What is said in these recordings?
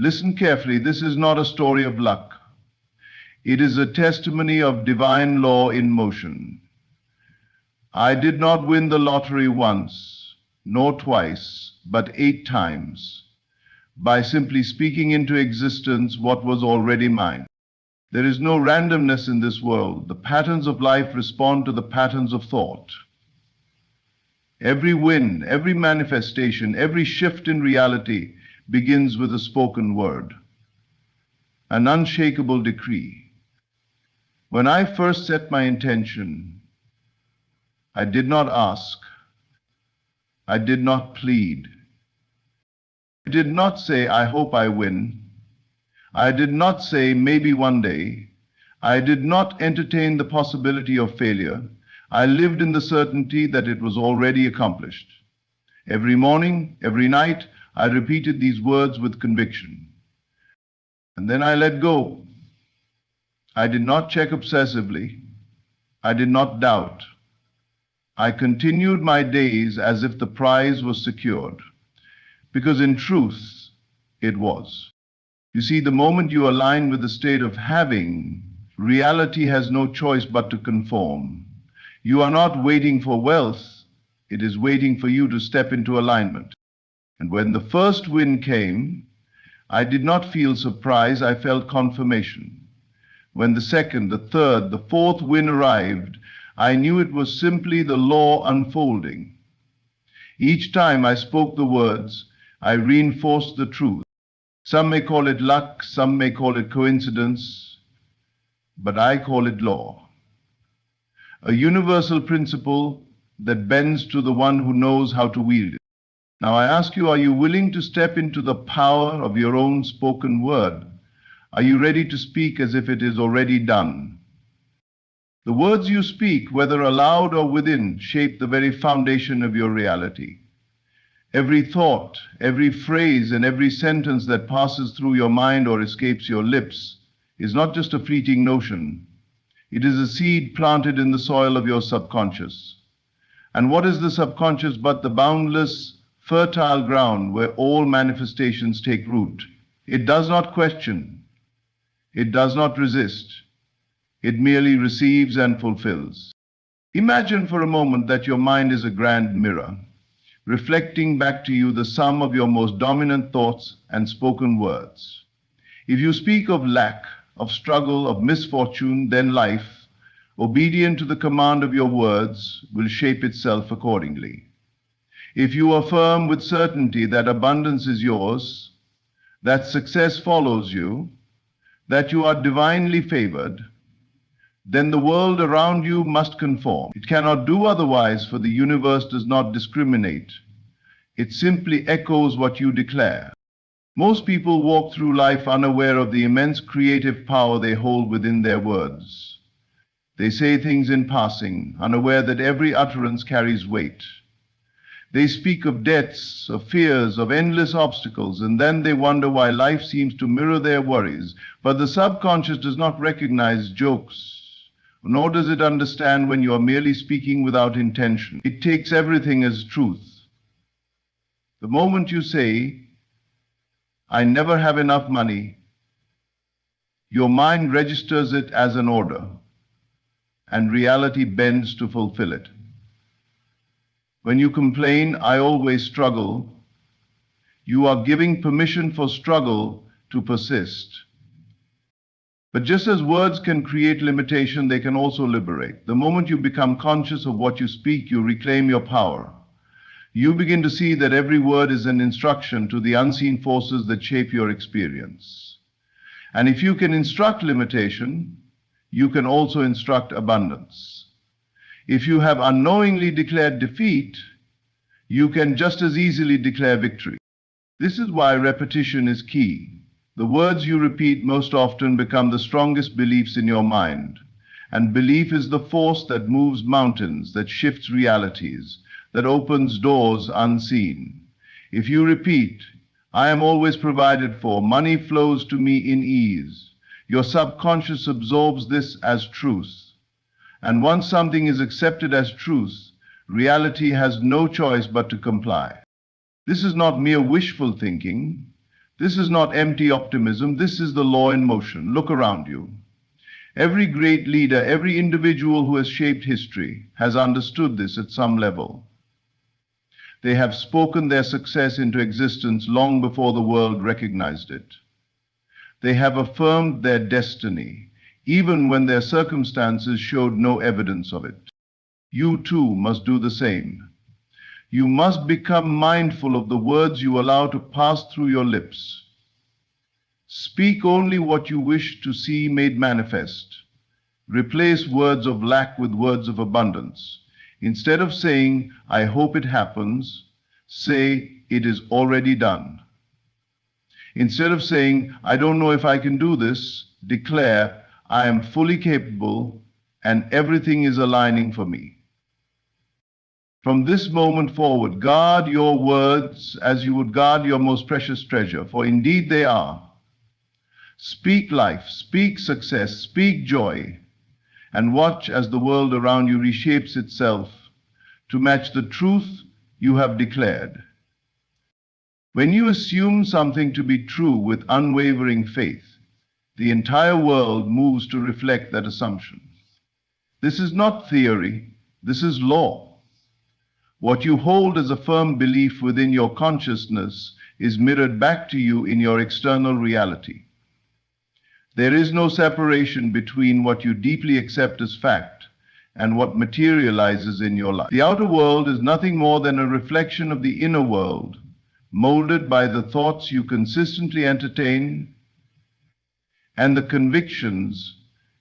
Listen carefully, this is not a story of luck. It is a testimony of divine law in motion. I did not win the lottery once, nor twice, but 8 times, by simply speaking into existence what was already mine. There is no randomness in this world. The patterns of life respond to the patterns of thought. Every win, every manifestation, every shift in reality begins with a spoken word, an unshakable decree. When I first set my intention, I did not ask, I did not plead, I did not say, I hope I win, I did not say, maybe one day, I did not entertain the possibility of failure. I lived in the certainty that it was already accomplished. Every morning, every night, I repeated these words with conviction. And then I let go. I did not check obsessively. I did not doubt. I continued my days as if the prize was secured, because in truth, it was. You see, the moment you align with the state of having, reality has no choice but to conform. You are not waiting for wealth, it is waiting for you to step into alignment. And when the first win came, I did not feel surprise, I felt confirmation. When the second, the third, the fourth win arrived, I knew it was simply the law unfolding. Each time I spoke the words, I reinforced the truth. Some may call it luck, some may call it coincidence, but I call it law. A universal principle that bends to the one who knows how to wield it. Now I ask you, are you willing to step into the power of your own spoken word? Are you ready to speak as if it is already done? The words you speak, whether aloud or within, shape the very foundation of your reality. Every thought, every phrase, and every sentence that passes through your mind or escapes your lips is not just a fleeting notion. It is a seed planted in the soil of your subconscious. And what is the subconscious but the boundless, fertile ground where all manifestations take root? It does not question. It does not resist. It merely receives and fulfills. Imagine for a moment that your mind is a grand mirror, reflecting back to you the sum of your most dominant thoughts and spoken words. If you speak of lack, of struggle, of misfortune, then life, obedient to the command of your words, will shape itself accordingly. If you affirm with certainty that abundance is yours, that success follows you, that you are divinely favored, then the world around you must conform. It cannot do otherwise, for the universe does not discriminate. It simply echoes what you declare. Most people walk through life unaware of the immense creative power they hold within their words. They say things in passing, unaware that every utterance carries weight. They speak of debts, of fears, of endless obstacles, and then they wonder why life seems to mirror their worries. But the subconscious does not recognize jokes, nor does it understand when you are merely speaking without intention. It takes everything as truth. The moment you say, I never have enough money, your mind registers it as an order, and reality bends to fulfill it. When you complain, I always struggle, you are giving permission for struggle to persist. But just as words can create limitation, they can also liberate. The moment you become conscious of what you speak, you reclaim your power. You begin to see that every word is an instruction to the unseen forces that shape your experience. And if you can instruct limitation, you can also instruct abundance. If you have unknowingly declared defeat, you can just as easily declare victory. This is why repetition is key. The words you repeat most often become the strongest beliefs in your mind. And belief is the force that moves mountains, that shifts realities, that opens doors unseen. If you repeat, I am always provided for, money flows to me in ease, your subconscious absorbs this as truth. And once something is accepted as truth, reality has no choice but to comply. This is not mere wishful thinking. This is not empty optimism. This is the law in motion. Look around you. Every great leader, every individual who has shaped history has understood this at some level. They have spoken their success into existence long before the world recognized it. They have affirmed their destiny, even when their circumstances showed no evidence of it. You too must do the same. You must become mindful of the words you allow to pass through your lips. Speak only what you wish to see made manifest. Replace words of lack with words of abundance. Instead of saying, "I hope it happens," say, "It is already done." Instead of saying, "I don't know if I can do this," declare, "I am fully capable and everything is aligning for me." From this moment forward, guard your words as you would guard your most precious treasure, for indeed they are. Speak life, speak success, speak joy, and watch as the world around you reshapes itself to match the truth you have declared. When you assume something to be true with unwavering faith, the entire world moves to reflect that assumption. This is not theory, this is law. What you hold as a firm belief within your consciousness is mirrored back to you in your external reality. There is no separation between what you deeply accept as fact and what materializes in your life. The outer world is nothing more than a reflection of the inner world, molded by the thoughts you consistently entertain and the convictions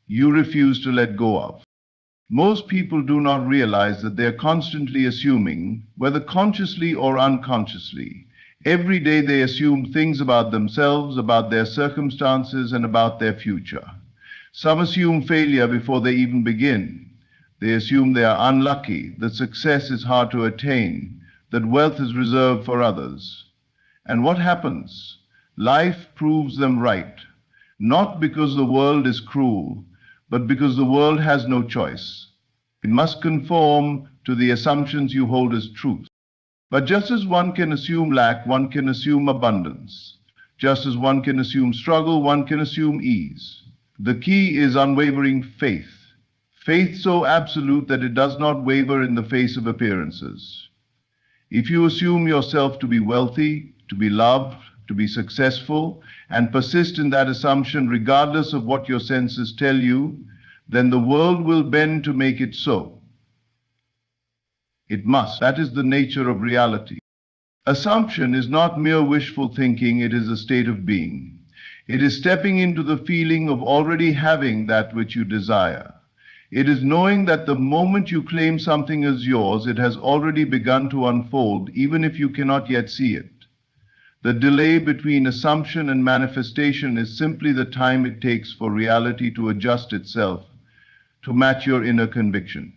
you refuse to let go of. Most people do not realize that they are constantly assuming, whether consciously or unconsciously. Every day they assume things about themselves, about their circumstances, and about their future. Some assume failure before they even begin. They assume they are unlucky, that success is hard to attain, that wealth is reserved for others. And what happens? Life proves them right, not because the world is cruel, but because the world has no choice. It must conform to the assumptions you hold as truth. But just as one can assume lack, one can assume abundance. Just as one can assume struggle, one can assume ease. The key is unwavering faith. Faith so absolute that it does not waver in the face of appearances. If you assume yourself to be wealthy, to be loved, to be successful, and persist in that assumption regardless of what your senses tell you, then the world will bend to make it so. It must. That is the nature of reality. Assumption is not mere wishful thinking, it is a state of being. It is stepping into the feeling of already having that which you desire. It is knowing that the moment you claim something as yours, it has already begun to unfold, even if you cannot yet see it. The delay between assumption and manifestation is simply the time it takes for reality to adjust itself to match your inner conviction.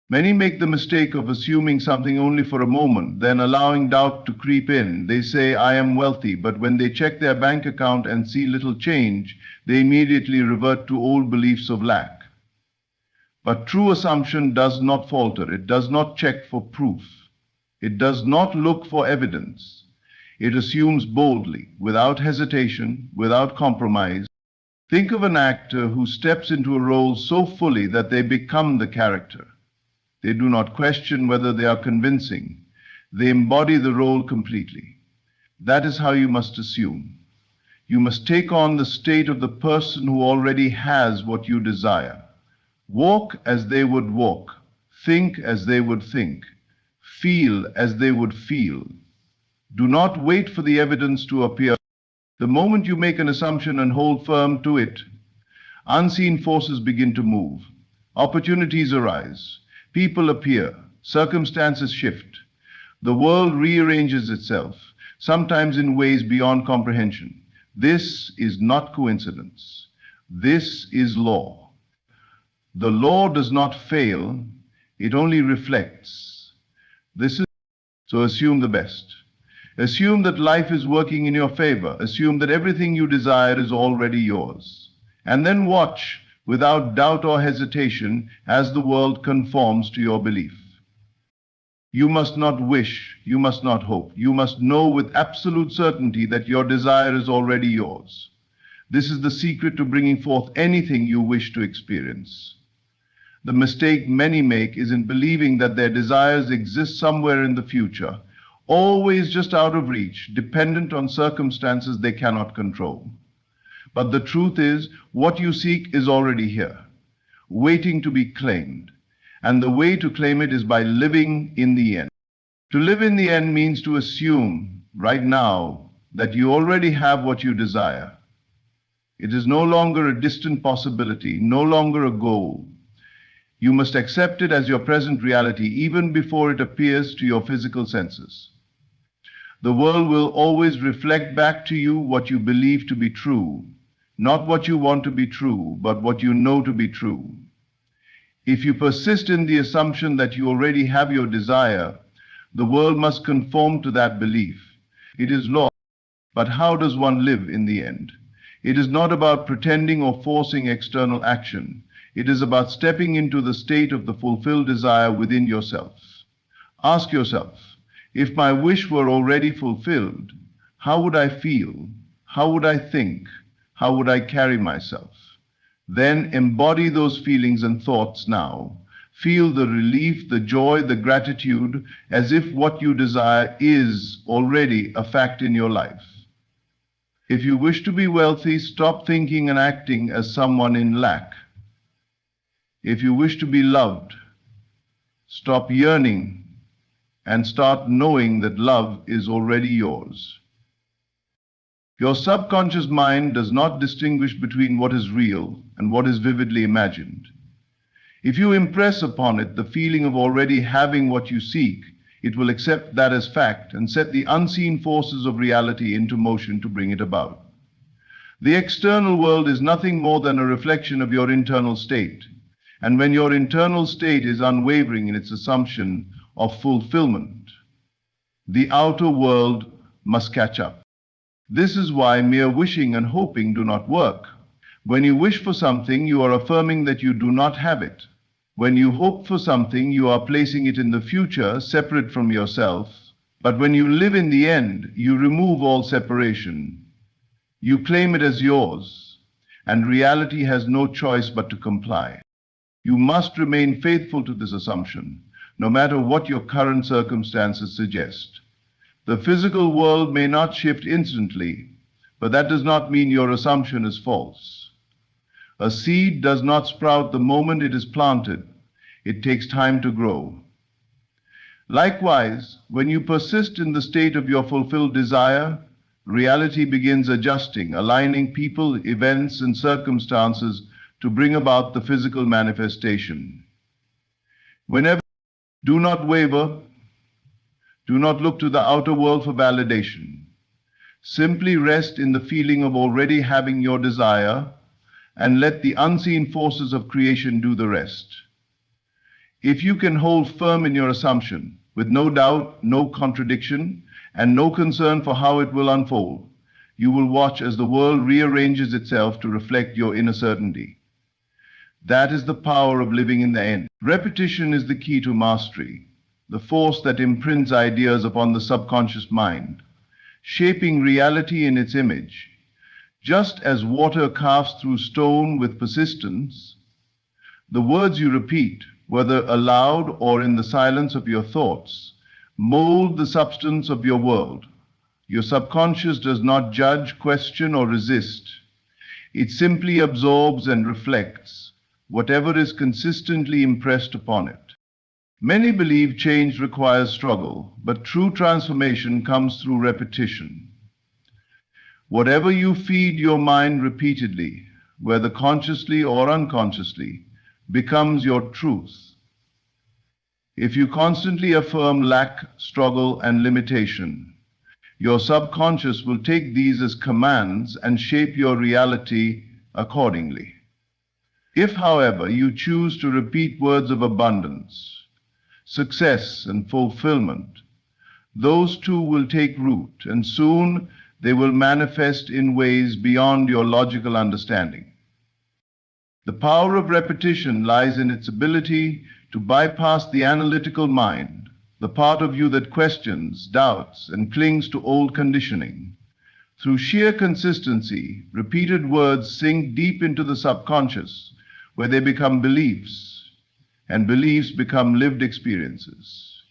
Many make the mistake of assuming something only for a moment, then allowing doubt to creep in. They say, "I am wealthy," but when they check their bank account and see little change, they immediately revert to old beliefs of lack. But true assumption does not falter. It does not check for proof. It does not look for evidence. It assumes boldly, without hesitation, without compromise. Think of an actor who steps into a role so fully that they become the character. They do not question whether they are convincing. They embody the role completely. That is how you must assume. You must take on the state of the person who already has what you desire. Walk as they would walk. Think as they would think. Feel as they would feel. Do not wait for the evidence to appear. The moment you make an assumption and hold firm to it, unseen forces begin to move. Opportunities arise. People appear. Circumstances shift. The world rearranges itself, sometimes in ways beyond comprehension. This is not coincidence. This is law. The law does not fail, it only reflects. So assume the best. Assume that life is working in your favor. Assume that everything you desire is already yours. And then watch without doubt or hesitation as the world conforms to your belief. You must not wish, you must not hope. You must know with absolute certainty that your desire is already yours. This is the secret to bringing forth anything you wish to experience. The mistake many make is in believing that their desires exist somewhere in the future, always just out of reach, dependent on circumstances they cannot control. But the truth is, what you seek is already here, waiting to be claimed. And the way to claim it is by living in the end. To live in the end means to assume, right now, that you already have what you desire. It is no longer a distant possibility, no longer a goal. You must accept it as your present reality, even before it appears to your physical senses. The world will always reflect back to you what you believe to be true, not what you want to be true, but what you know to be true. If you persist in the assumption that you already have your desire, the world must conform to that belief. It is law. But how does one live in the end? It is not about pretending or forcing external action. It is about stepping into the state of the fulfilled desire within yourself. Ask yourself, if my wish were already fulfilled, how would I feel? How would I think? How would I carry myself? Then embody those feelings and thoughts now. Feel the relief, the joy, the gratitude, as if what you desire is already a fact in your life. If you wish to be wealthy, stop thinking and acting as someone in lack. If you wish to be loved, stop yearning and start knowing that love is already yours. Your subconscious mind does not distinguish between what is real and what is vividly imagined. If you impress upon it the feeling of already having what you seek, it will accept that as fact and set the unseen forces of reality into motion to bring it about. The external world is nothing more than a reflection of your internal state. And when your internal state is unwavering in its assumption of fulfillment, the outer world must catch up. This is why mere wishing and hoping do not work. When you wish for something, you are affirming that you do not have it. When you hope for something, you are placing it in the future, separate from yourself. But when you live in the end, you remove all separation. You claim it as yours, and reality has no choice but to comply. You must remain faithful to this assumption, no matter what your current circumstances suggest. The physical world may not shift instantly, but that does not mean your assumption is false. A seed does not sprout the moment it is planted. It takes time to grow. Likewise, when you persist in the state of your fulfilled desire, reality begins adjusting, aligning people, events, and circumstances to bring about the physical manifestation. Whenever, do not waver, do not look to the outer world for validation. Simply rest in the feeling of already having your desire and let the unseen forces of creation do the rest. If you can hold firm in your assumption, with no doubt, no contradiction, and no concern for how it will unfold, you will watch as the world rearranges itself to reflect your inner certainty. That is the power of living in the end. Repetition is the key to mastery, the force that imprints ideas upon the subconscious mind, shaping reality in its image. Just as water carves through stone with persistence, the words you repeat, whether aloud or in the silence of your thoughts, mold the substance of your world. Your subconscious does not judge, question, or resist. It simply absorbs and reflects whatever is consistently impressed upon it. Many believe change requires struggle, but true transformation comes through repetition. Whatever you feed your mind repeatedly, whether consciously or unconsciously, becomes your truth. If you constantly affirm lack, struggle, and limitation, your subconscious will take these as commands and shape your reality accordingly. If, however, you choose to repeat words of abundance, success, and fulfillment, those too will take root, and soon they will manifest in ways beyond your logical understanding. The power of repetition lies in its ability to bypass the analytical mind the part of you that questions, doubts, and clings to old conditioning. Through sheer consistency, repeated words sink deep into the subconscious, where they become beliefs, and beliefs become lived experiences.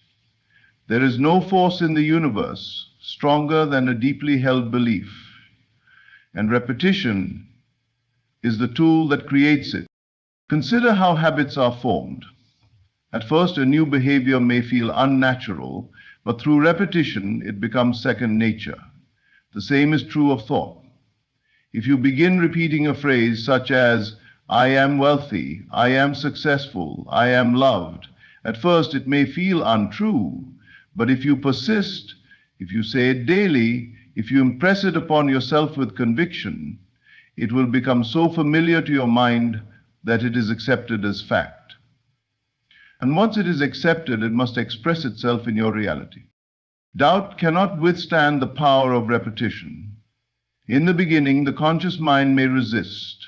There is no force in the universe stronger than a deeply held belief, and repetition is the tool that creates it. Consider how habits are formed. At first, a new behavior may feel unnatural, but through repetition, it becomes second nature. The same is true of thought. If you begin repeating a phrase such as, "I am wealthy," "I am successful," "I am loved," at first it may feel untrue, but if you persist, if you say it daily, if you impress it upon yourself with conviction, it will become so familiar to your mind that it is accepted as fact. And once it is accepted, it must express itself in your reality. Doubt cannot withstand the power of repetition. In the beginning, the conscious mind may resist.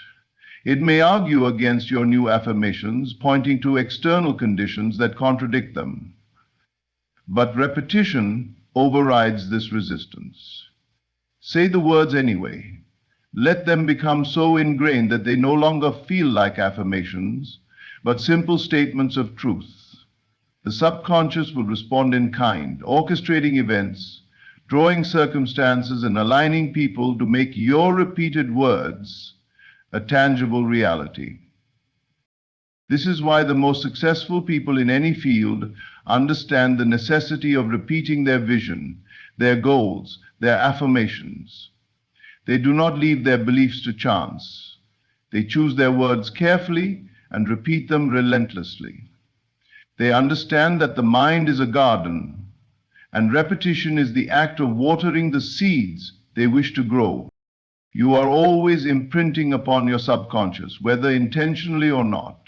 It may argue against your new affirmations, pointing to external conditions that contradict them. But repetition overrides this resistance. Say the words anyway. Let them become so ingrained that they no longer feel like affirmations, but simple statements of truth. The subconscious will respond in kind, orchestrating events, drawing circumstances, and aligning people to make your repeated words a tangible reality. This is why the most successful people in any field understand the necessity of repeating their vision, their goals, their affirmations. They do not leave their beliefs to chance. They choose their words carefully and repeat them relentlessly. They understand that the mind is a garden, and repetition is the act of watering the seeds they wish to grow. You are always imprinting upon your subconscious, whether intentionally or not.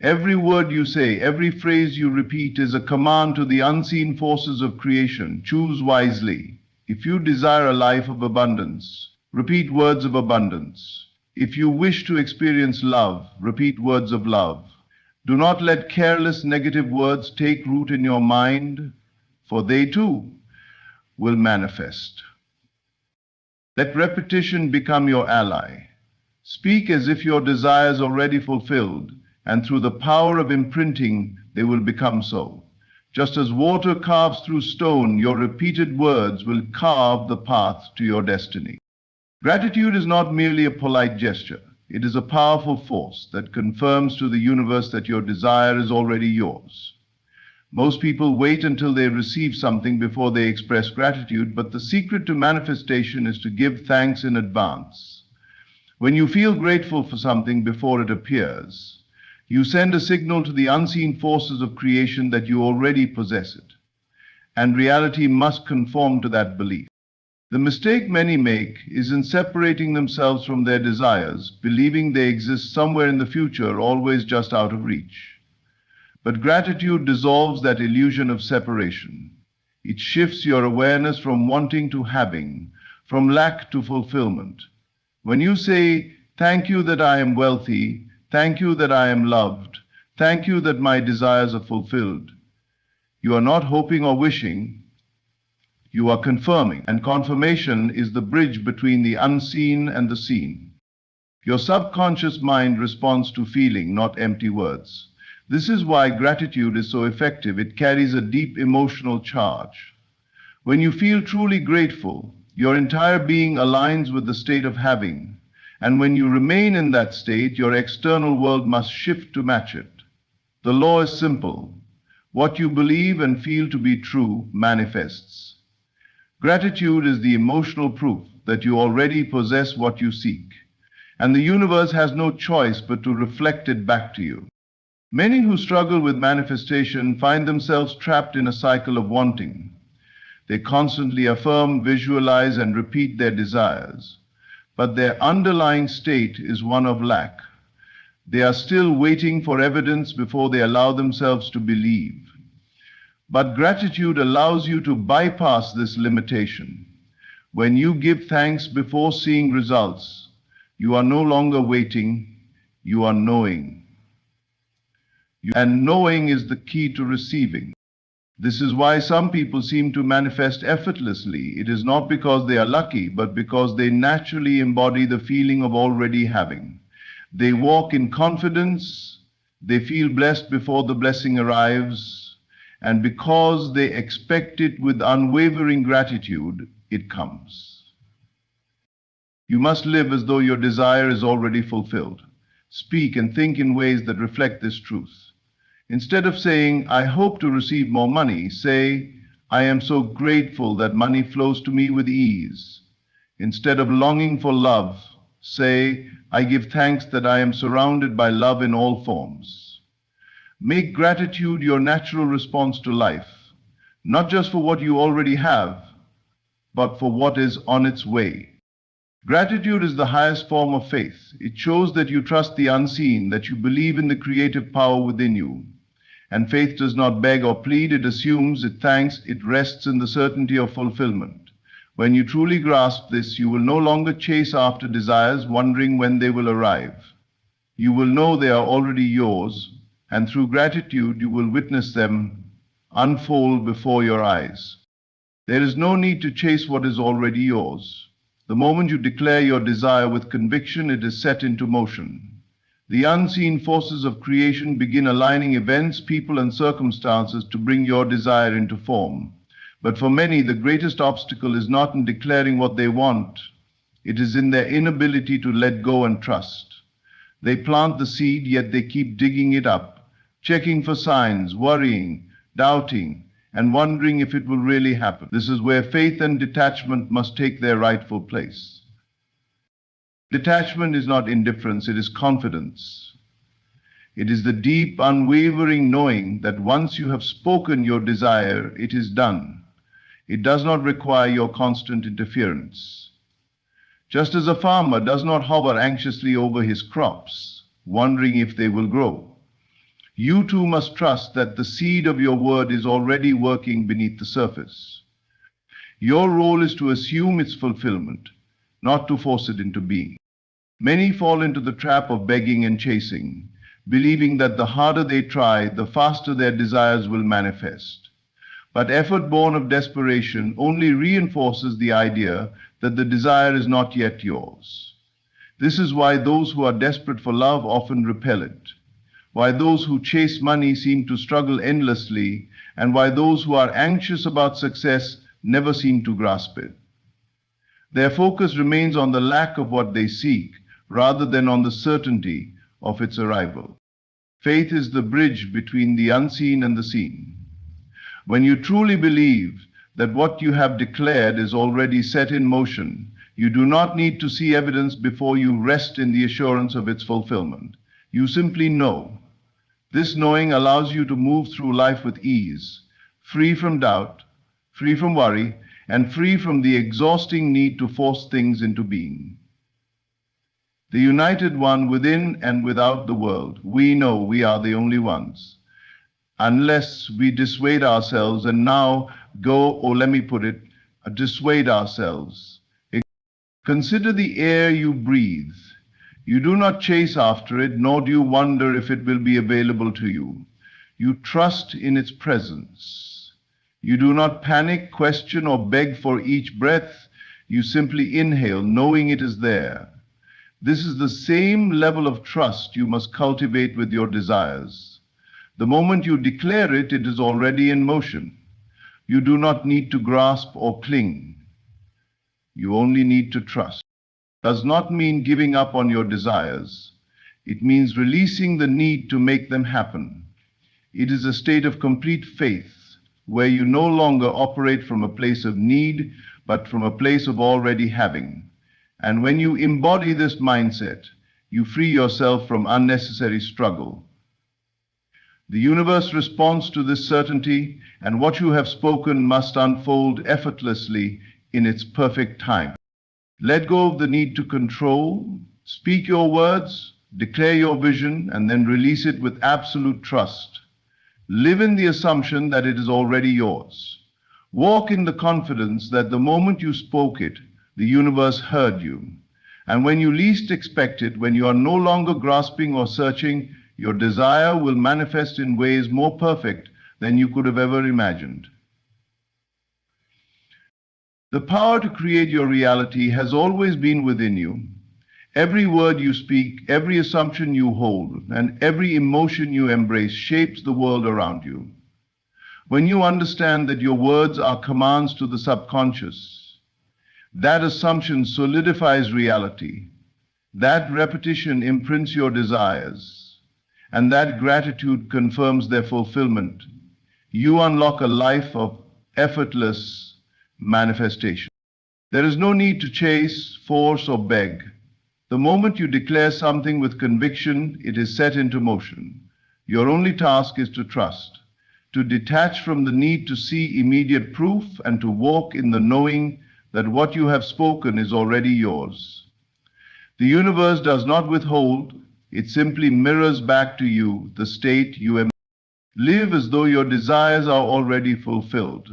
Every word you say, every phrase you repeat is a command to the unseen forces of creation. Choose wisely. If you desire a life of abundance, repeat words of abundance. If you wish to experience love, repeat words of love. Do not let careless negative words take root in your mind, for they too will manifest. Let repetition become your ally. Speak as if your desires are already fulfilled, and through the power of imprinting, they will become so. Just as water carves through stone, your repeated words will carve the path to your destiny. Gratitude is not merely a polite gesture. It is a powerful force that confirms to the universe that your desire is already yours. Most people wait until they receive something before they express gratitude, but the secret to manifestation is to give thanks in advance. When you feel grateful for something before it appears, you send a signal to the unseen forces of creation that you already possess it, and reality must conform to that belief. The mistake many make is in separating themselves from their desires, believing they exist somewhere in the future, always just out of reach. But gratitude dissolves that illusion of separation. It shifts your awareness from wanting to having, from lack to fulfillment. When you say, "Thank you that I am wealthy, thank you that I am loved, thank you that my desires are fulfilled," you are not hoping or wishing, you are confirming, and confirmation is the bridge between the unseen and the seen. Your subconscious mind responds to feeling, not empty words. This is why gratitude is so effective. It carries a deep emotional charge. When you feel truly grateful, your entire being aligns with the state of having, and when you remain in that state, your external world must shift to match it. The law is simple. What you believe and feel to be true manifests. Gratitude is the emotional proof that you already possess what you seek, and the universe has no choice but to reflect it back to you. Many who struggle with manifestation find themselves trapped in a cycle of wanting. They constantly affirm, visualize, and repeat their desires, but their underlying state is one of lack. They are still waiting for evidence before they allow themselves to believe. But gratitude allows you to bypass this limitation. When you give thanks before seeing results, you are no longer waiting, you are knowing. And knowing is the key to receiving. This is why some people seem to manifest effortlessly. It is not because they are lucky, but because they naturally embody the feeling of already having. They walk in confidence, they feel blessed before the blessing arrives, and because they expect it with unwavering gratitude, it comes. You must live as though your desire is already fulfilled. Speak and think in ways that reflect this truth. Instead of saying, I hope to receive more money, say, I am so grateful that money flows to me with ease. Instead of longing for love, say, I give thanks that I am surrounded by love in all forms. Make gratitude your natural response to life, not just for what you already have, but for what is on its way. Gratitude is the highest form of faith. It shows that you trust the unseen, that you believe in the creative power within you. And faith does not beg or plead, it assumes, it thanks, it rests in the certainty of fulfillment. When you truly grasp this, you will no longer chase after desires, wondering when they will arrive. You will know they are already yours, and through gratitude you will witness them unfold before your eyes. There is no need to chase what is already yours. The moment you declare your desire with conviction, it is set into motion. The unseen forces of creation begin aligning events, people, and circumstances to bring your desire into form. But for many, the greatest obstacle is not in declaring what they want. It is in their inability to let go and trust. They plant the seed, yet they keep digging it up, checking for signs, worrying, doubting, and wondering if it will really happen. This is where faith and detachment must take their rightful place. Detachment is not indifference, it is confidence. It is the deep, unwavering knowing that once you have spoken your desire, it is done. It does not require your constant interference. Just as a farmer does not hover anxiously over his crops, wondering if they will grow, you too must trust that the seed of your word is already working beneath the surface. Your role is to assume its fulfillment, not to force it into being. Many fall into the trap of begging and chasing, believing that the harder they try, the faster their desires will manifest. But effort born of desperation only reinforces the idea that the desire is not yet yours. This is why those who are desperate for love often repel it, why those who chase money seem to struggle endlessly, and why those who are anxious about success never seem to grasp it. Their focus remains on the lack of what they seek, rather than on the certainty of its arrival. Faith is the bridge between the unseen and the seen. When you truly believe that what you have declared is already set in motion, you do not need to see evidence before you rest in the assurance of its fulfillment. You simply know. This knowing allows you to move through life with ease, free from doubt, free from worry, and free from the exhausting need to force things into being. The united one within and without the world, we know we are the only ones. Unless we dissuade ourselves and now go, or let me put it, dissuade ourselves. Consider the air you breathe. You do not chase after it, nor do you wonder if it will be available to you. You trust in its presence. You do not panic, question, or beg for each breath. You simply inhale, knowing it is there. This is the same level of trust you must cultivate with your desires. The moment you declare it, it is already in motion. You do not need to grasp or cling. You only need to trust. It does not mean giving up on your desires. It means releasing the need to make them happen. It is a state of complete faith, where you no longer operate from a place of need, but from a place of already having. And when you embody this mindset, you free yourself from unnecessary struggle. The universe responds to this certainty, and what you have spoken must unfold effortlessly in its perfect time. Let go of the need to control, speak your words, declare your vision, and then release it with absolute trust. Live in the assumption that it is already yours. Walk in the confidence that the moment you spoke it, the universe heard you. And when you least expect it, when you are no longer grasping or searching, your desire will manifest in ways more perfect than you could have ever imagined. The power to create your reality has always been within you. Every word you speak, every assumption you hold, and every emotion you embrace shapes the world around you. When you understand that your words are commands to the subconscious, that assumption solidifies reality, that repetition imprints your desires, and that gratitude confirms their fulfillment, you unlock a life of effortless manifestation. There is no need to chase, force, or beg. The moment you declare something with conviction, it is set into motion. Your only task is to trust, to detach from the need to see immediate proof, and to walk in the knowing that what you have spoken is already yours. The universe does not withhold, it simply mirrors back to you the state you embody. Live as though your desires are already fulfilled.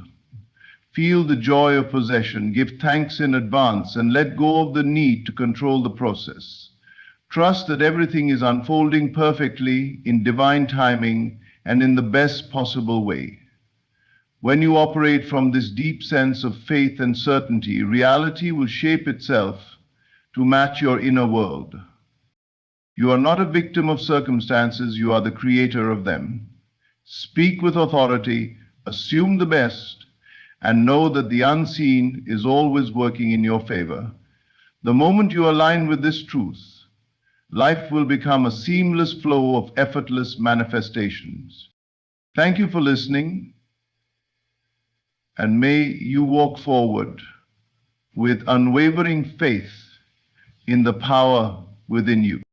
Feel the joy of possession, give thanks in advance, and let go of the need to control the process. Trust that everything is unfolding perfectly in divine timing and in the best possible way. When you operate from this deep sense of faith and certainty, reality will shape itself to match your inner world. You are not a victim of circumstances, you are the creator of them. Speak with authority, assume the best, and know that the unseen is always working in your favor. The moment you align with this truth, life will become a seamless flow of effortless manifestations. Thank you for listening, and may you walk forward with unwavering faith in the power within you.